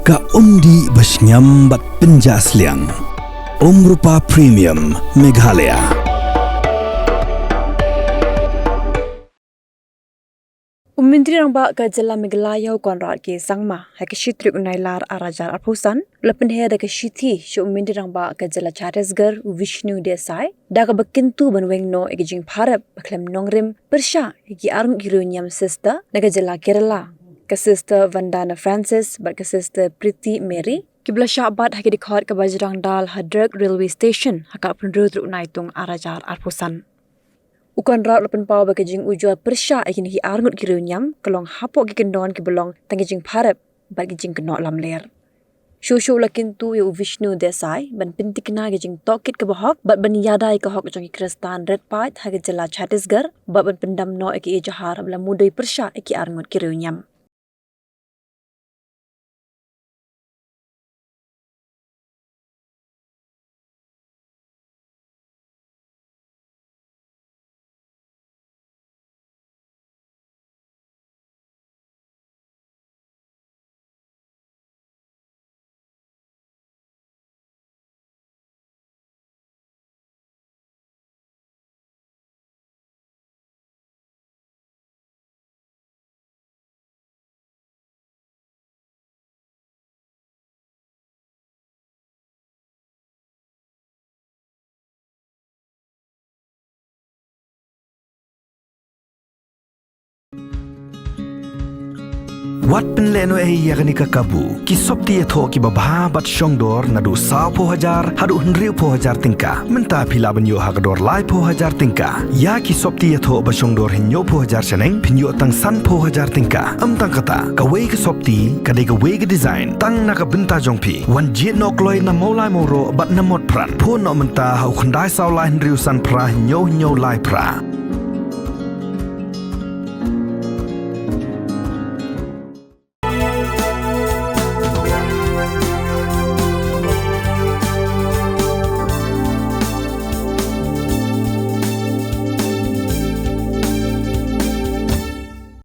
Ka undi basnyam bat penjasliang. Rupa Premium Meghalaya. Menteri Rangba ke Jela Meghalaya Konrad ke Sangma hakishitri unailar arajar arpusan lepen heda ke shithi shu Menteri Rangba ke Jela Chhattisgarh Vishnu Desai daga bekintu banwengno egijing Bharat baklem nongrim persha igi arung girunyam sister naga Jela Kerala ke sister Vandana Francis bat ke sister Priti Mary Kibla Shabat haki dikhot ke Bajrang Dal Hadrak Railway Station haka penrut unaitung arajar arpusan Ukan raut lepen pau bagajing ujua persya ikin hi arngut girunyam kelong hapok gikendon ke belong tangijing Bharat bat gijing kenok lam ler. Shushu lakin tu yu Vishnu Desai ban pintikna gijing tokit ke bahok bat ban yadai ke hok jongi Kristan Red Pat hagi Jela Chhattisgarh bat ban pendam no iki jahar bela mudai persya iki arngut girunyam. Wat penleno yakni kakabu ki sopti etho ki babha bat shongdor nadu sa po hajar hadu hnriu po hajar tingka menta phila banyo hagador lai po hajar tingka ya ki sopti etho ba shongdor hinyo po hajar chaneng phinyo tang san po hajar tingka tang kata ka wei ki sopti ka de ka wei ki design tang na ka binta jongpi wan jit no kloi na molai moro bat na mot pran po no menta hau khandai saw lai hnriu san pra hinyo lai pra